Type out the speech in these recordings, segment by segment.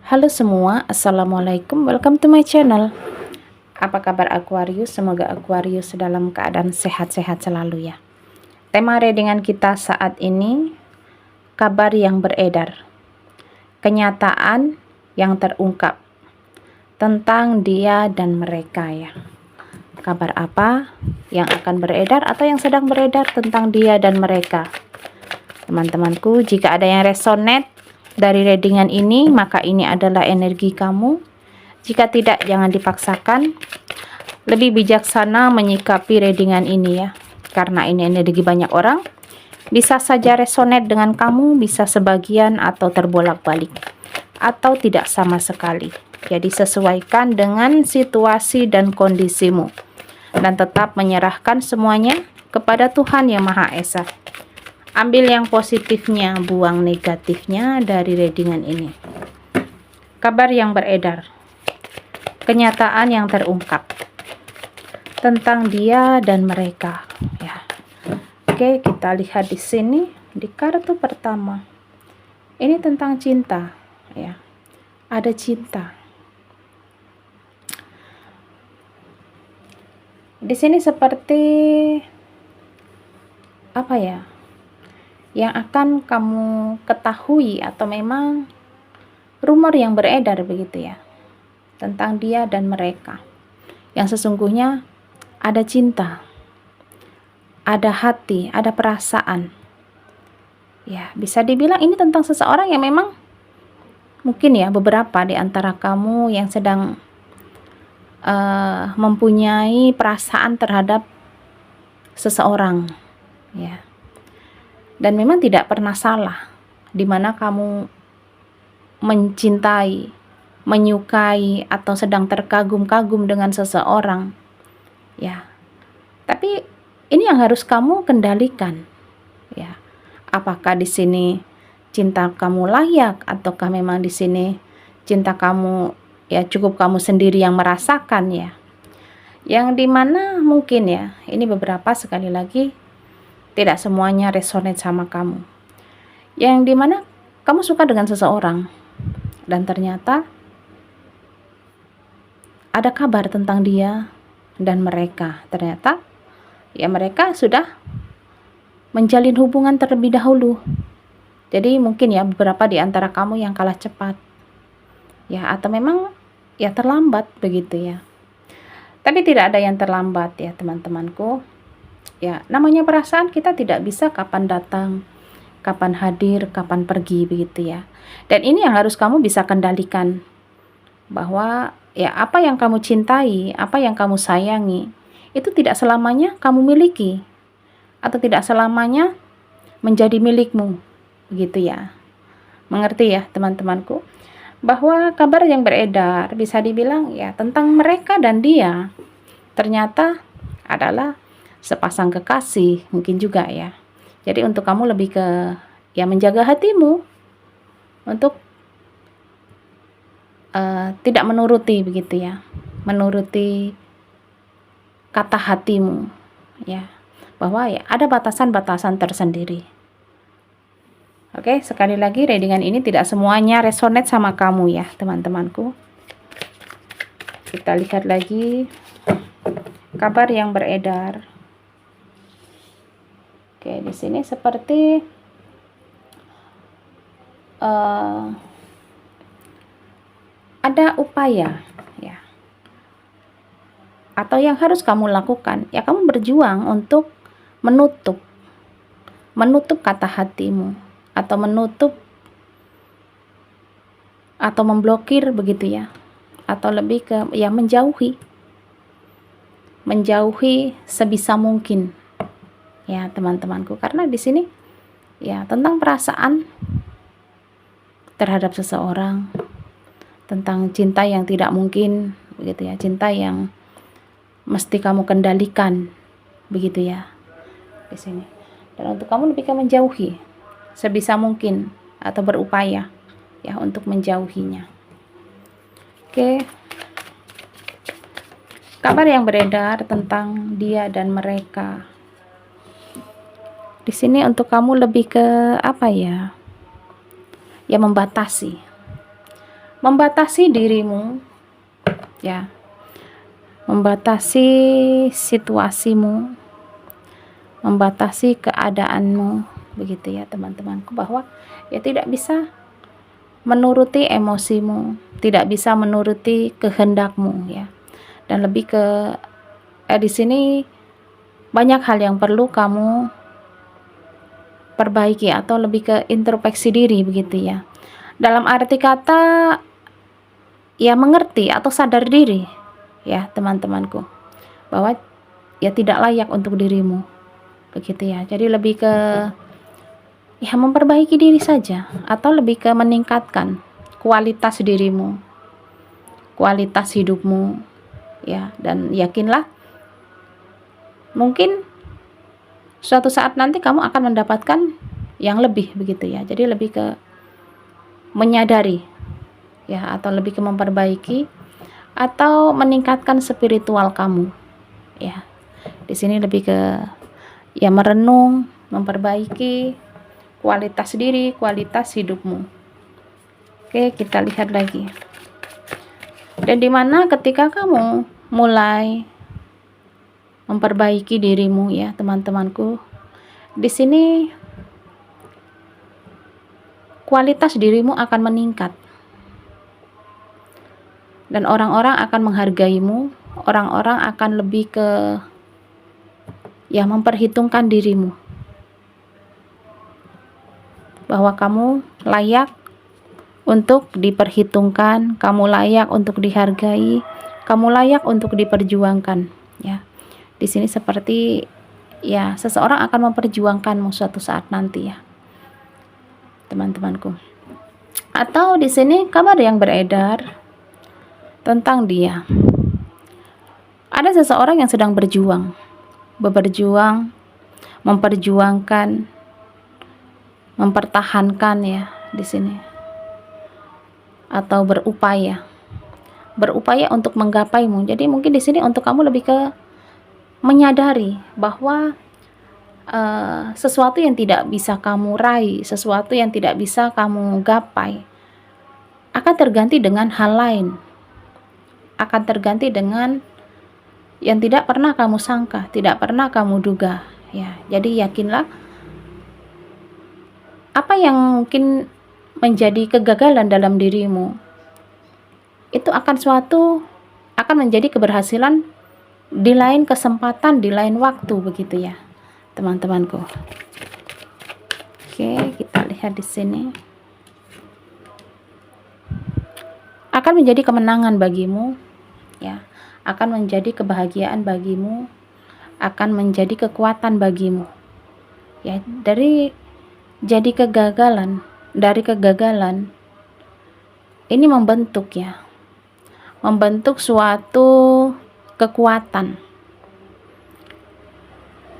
Halo semua, Assalamualaikum, welcome to my channel. Apa kabar Aquarius? Semoga Aquarius dalam keadaan sehat-sehat selalu ya. Tema readingan kita saat ini, kabar yang beredar, kenyataan yang terungkap tentang dia dan mereka ya. Kabar apa yang akan beredar atau yang sedang beredar tentang dia dan mereka? Teman-temanku, jika ada yang resonate dari readingan ini, maka ini adalah energi kamu. Jika tidak, jangan dipaksakan. Lebih bijaksana menyikapi readingan ini ya, karena ini energi banyak orang. Bisa saja resonate dengan kamu, bisa sebagian atau terbolak-balik, atau tidak sama sekali. Jadi sesuaikan dengan situasi dan kondisimu, dan tetap menyerahkan semuanya kepada Tuhan Yang Maha Esa. Ambil yang positifnya, buang negatifnya dari readingan ini. Kabar yang beredar, kenyataan yang terungkap tentang dia dan mereka ya. Oke, kita lihat di sini di kartu pertama. Ini tentang cinta ya. Ada cinta. Di sini seperti apa ya? Yang akan kamu ketahui atau memang rumor yang beredar begitu ya, tentang dia dan mereka. Yang sesungguhnya ada cinta, ada hati, ada perasaan. Ya, bisa dibilang ini tentang seseorang yang memang mungkin ya beberapa di antara kamu yang sedang mempunyai perasaan terhadap seseorang ya. Dan memang tidak pernah salah di mana kamu mencintai, menyukai atau sedang terkagum-kagum dengan seseorang. Ya. Tapi ini yang harus kamu kendalikan. Ya. Apakah di sini cinta kamu layak ataukah memang di sini cinta kamu ya cukup kamu sendiri yang merasakan ya. Yang dimana mungkin ya, ini beberapa sekali lagi tidak semuanya resonate sama kamu. Yang dimana kamu suka dengan seseorang dan ternyata ada kabar tentang dia dan mereka. Ternyata ya mereka sudah menjalin hubungan terlebih dahulu. Jadi mungkin ya beberapa di antara kamu yang kalah cepat. Ya, atau memang ya terlambat begitu ya. Tapi tidak ada yang terlambat ya teman-temanku. Ya, namanya perasaan kita tidak bisa kapan datang, kapan hadir, kapan pergi begitu ya. Dan ini yang harus kamu bisa kendalikan. Bahwa ya apa yang kamu cintai, apa yang kamu sayangi, itu tidak selamanya kamu miliki. Atau tidak selamanya menjadi milikmu. Begitu ya. Mengerti ya teman-temanku? Bahwa kabar yang beredar bisa dibilang ya tentang mereka dan dia ternyata adalah sepasang kekasih mungkin juga ya. Jadi untuk kamu lebih ke ya menjaga hatimu untuk tidak menuruti begitu ya, menuruti kata hatimu ya, bahwa ya ada batasan-batasan tersendiri. Oke, sekali lagi readingan ini tidak semuanya resonate sama kamu ya teman-temanku. Kita lihat lagi kabar yang beredar. Oke, di sini seperti ada upaya ya, atau yang harus kamu lakukan ya, kamu berjuang untuk menutup kata hatimu, atau menutup atau memblokir begitu ya, atau lebih ke ya menjauhi sebisa mungkin. Ya teman-temanku, karena di sini ya tentang perasaan terhadap seseorang, tentang cinta yang tidak mungkin begitu ya, cinta yang mesti kamu kendalikan begitu ya di sini. Dan untuk kamu lebih ke menjauhi sebisa mungkin atau berupaya ya untuk menjauhinya. Oke. Kabar yang beredar tentang dia dan mereka. Di sini untuk kamu lebih ke apa ya? Ya membatasi membatasi dirimu, ya, membatasi situasimu, membatasi keadaanmu, begitu ya teman-temanku, bahwa ya tidak bisa menuruti emosimu, tidak bisa menuruti kehendakmu, ya. Dan lebih ke di sini banyak hal yang perlu kamu perbaiki atau lebih ke introspeksi diri, begitu ya. Dalam arti kata ya mengerti atau sadar diri, ya teman-temanku, bahwa ya tidak layak untuk dirimu, begitu ya. Jadi lebih ke ya memperbaiki diri saja, atau lebih ke meningkatkan kualitas dirimu, kualitas hidupmu, ya. Dan yakinlah, mungkin suatu saat nanti kamu akan mendapatkan yang lebih, begitu ya. Jadi lebih ke menyadari, ya, atau lebih ke memperbaiki atau meningkatkan spiritual kamu, ya. Di sini lebih ke ya merenung, memperbaiki kualitas diri, kualitas hidupmu. Oke, kita lihat lagi. Dan dimana ketika kamu mulai memperbaiki dirimu, ya teman-temanku, di sini kualitas dirimu akan meningkat, dan orang-orang akan menghargaimu, orang-orang akan lebih ke ya memperhitungkan dirimu, bahwa kamu layak untuk diperhitungkan, kamu layak untuk dihargai, kamu layak untuk diperjuangkan, ya. Di sini seperti ya seseorang akan memperjuangkanmu suatu saat nanti, ya teman-temanku. Atau di sini kabar yang beredar tentang dia. Ada seseorang yang sedang berjuang, memperjuangkan, mempertahankan, ya di sini, atau berupaya untuk menggapaimu. Jadi mungkin di sini untuk kamu lebih ke menyadari bahwa sesuatu yang tidak bisa kamu raih, sesuatu yang tidak bisa kamu gapai akan terganti dengan hal lain, akan terganti dengan yang tidak pernah kamu sangka, tidak pernah kamu duga, ya. Jadi yakinlah, apa yang mungkin menjadi kegagalan dalam dirimu itu akan menjadi keberhasilan di lain kesempatan, di lain waktu, begitu ya teman-temanku. Oke, kita lihat di sini. Akan menjadi kemenangan bagimu, ya. Akan menjadi kebahagiaan bagimu, akan menjadi kekuatan bagimu, ya. Dari kegagalan ini membentuk, ya, membentuk suatu kekuatan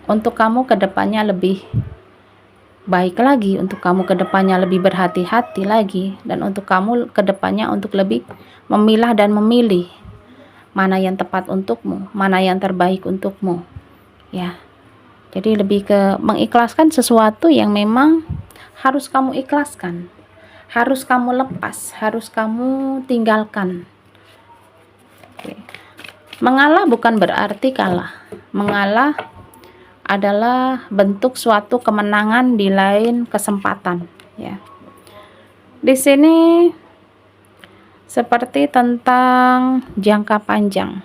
untuk kamu ke depannya lebih baik lagi, untuk kamu ke depannya lebih berhati-hati lagi, dan untuk kamu ke depannya untuk lebih memilah dan memilih mana yang tepat untukmu, mana yang terbaik untukmu, ya. Jadi lebih ke mengikhlaskan sesuatu yang memang harus kamu ikhlaskan, harus kamu lepas, harus kamu tinggalkan. Oke. Mengalah bukan berarti kalah. Mengalah adalah bentuk suatu kemenangan di lain kesempatan, ya. Di sini seperti tentang jangka panjang,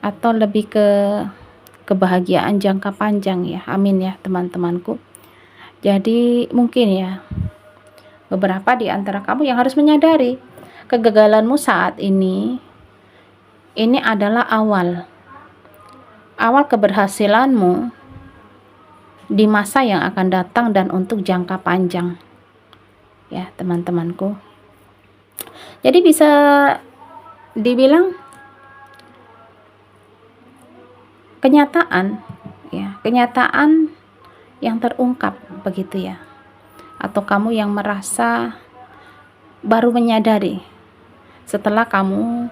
atau lebih ke kebahagiaan jangka panjang, ya. Amin ya teman-temanku. Jadi mungkin ya beberapa di antara kamu yang harus menyadari kegagalanmu saat ini adalah awal keberhasilanmu di masa yang akan datang dan untuk jangka panjang, ya teman-temanku. Jadi bisa dibilang kenyataan, ya, kenyataan yang terungkap, begitu ya. Atau kamu yang merasa baru menyadari setelah kamu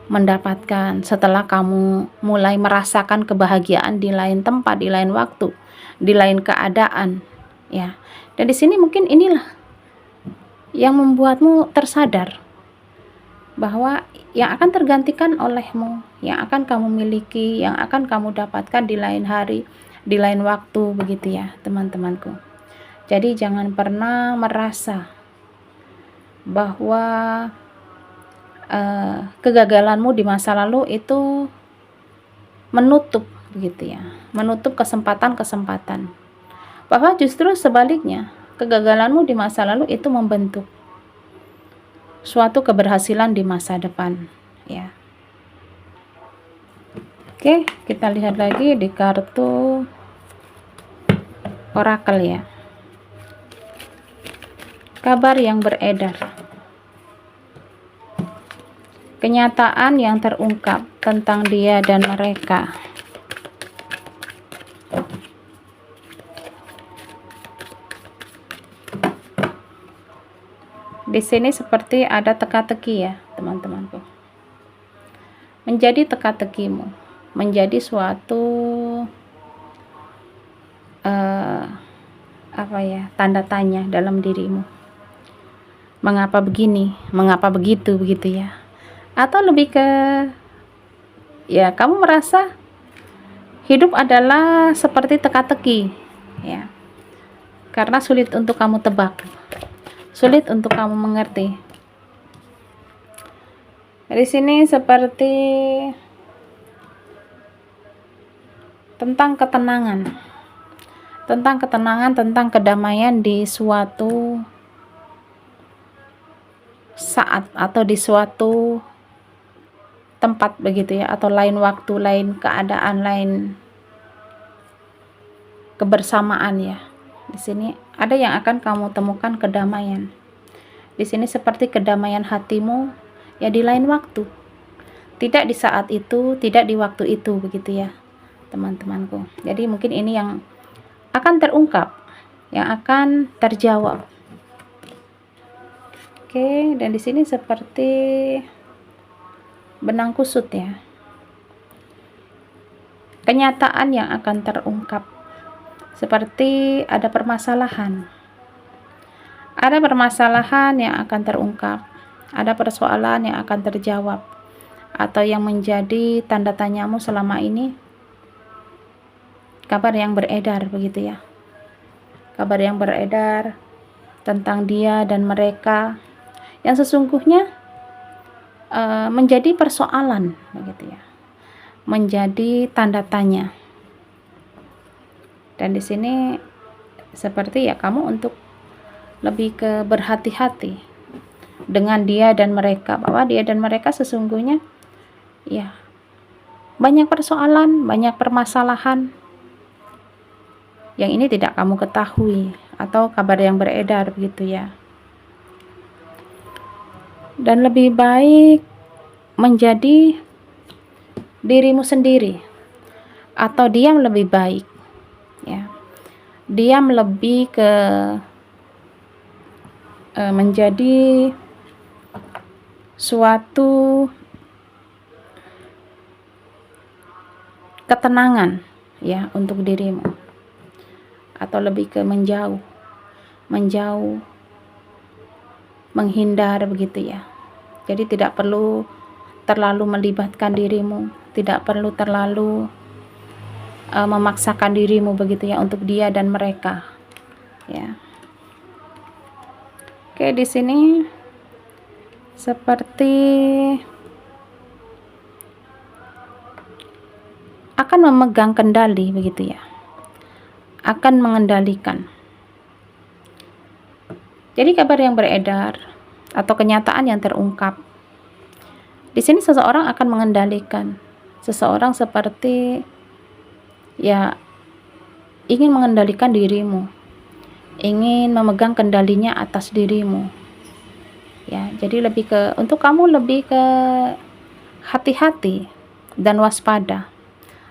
mendapatkan, setelah kamu mulai merasakan kebahagiaan di lain tempat, di lain waktu, di lain keadaan, ya. Dan di sini mungkin inilah yang membuatmu tersadar bahwa yang akan tergantikan olehmu, yang akan kamu miliki, yang akan kamu dapatkan di lain hari, di lain waktu, begitu ya teman-temanku. Jadi jangan pernah merasa bahwa kegagalanmu di masa lalu itu menutup, begitu ya, menutup kesempatan-kesempatan. Bahwa justru sebaliknya, kegagalanmu di masa lalu itu membentuk suatu keberhasilan di masa depan, ya. Oke, kita lihat lagi di kartu orakel ya. Kabar yang beredar. Kenyataan yang terungkap tentang dia dan mereka. Di sini seperti ada teka-teki ya, teman-temanku. Menjadi teka-tekimu, menjadi suatu tanda tanya dalam dirimu. Mengapa begini? Mengapa begitu? Begitu ya. Atau lebih ke ya, kamu merasa hidup adalah seperti teka-teki ya, karena sulit untuk kamu tebak, sulit untuk kamu mengerti. Di sini seperti tentang ketenangan, tentang kedamaian di suatu saat atau di suatu tempat, begitu ya, atau lain waktu, lain keadaan, lain kebersamaan ya. Di sini ada yang akan kamu temukan kedamaian. Di sini seperti kedamaian hatimu ya di lain waktu. Tidak di saat itu, tidak di waktu itu, begitu ya, teman-temanku. Jadi mungkin ini yang akan terungkap, yang akan terjawab. Oke, dan di sini seperti benang kusut ya. Kenyataan yang akan terungkap. Seperti ada permasalahan. Ada permasalahan yang akan terungkap. Ada persoalan yang akan terjawab. Atau yang menjadi tanda tanyamu selama ini. Kabar yang beredar, begitu ya. Kabar yang beredar tentang dia dan mereka. Yang sesungguhnya menjadi persoalan, begitu ya, menjadi tanda tanya. Dan di sini seperti ya kamu untuk lebih ke berhati-hati dengan dia dan mereka, bahwa dia dan mereka sesungguhnya ya banyak persoalan, banyak permasalahan yang ini tidak kamu ketahui atau kabar yang beredar, begitu ya. Dan lebih baik menjadi dirimu sendiri atau diam lebih baik ya. Diam lebih ke menjadi suatu ketenangan ya untuk dirimu, atau lebih ke menjauh, menghindar, begitu ya. Jadi tidak perlu terlalu melibatkan dirimu, tidak perlu terlalu memaksakan dirimu, begitu ya, untuk dia dan mereka ya. Oke, di sini seperti akan memegang kendali, begitu ya, akan mengendalikan. Jadi kabar yang beredar atau kenyataan yang terungkap. Di sini seseorang akan mengendalikan. Seseorang seperti ya ingin mengendalikan dirimu. Ingin memegang kendalinya atas dirimu. Ya, jadi lebih ke untuk kamu lebih ke hati-hati dan waspada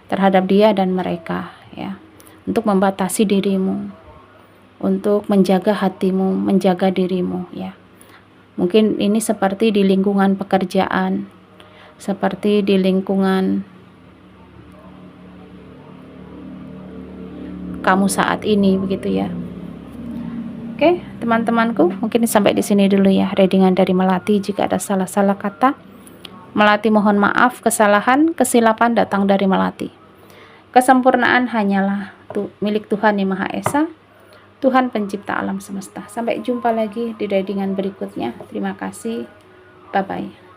terhadap dia dan mereka ya. Untuk membatasi dirimu, untuk menjaga hatimu, menjaga dirimu ya. Mungkin ini seperti di lingkungan pekerjaan, seperti di lingkungan kamu saat ini, begitu ya. Oke, teman-temanku, mungkin sampai di sini dulu ya readingan dari Melati. Jika ada salah-salah kata, Melati mohon maaf. Kesalahan, kesilapan datang dari Melati. Kesempurnaan hanyalah milik Tuhan Yang Maha Esa, Tuhan pencipta alam semesta. Sampai jumpa lagi di readingan berikutnya. Terima kasih. Bye-bye.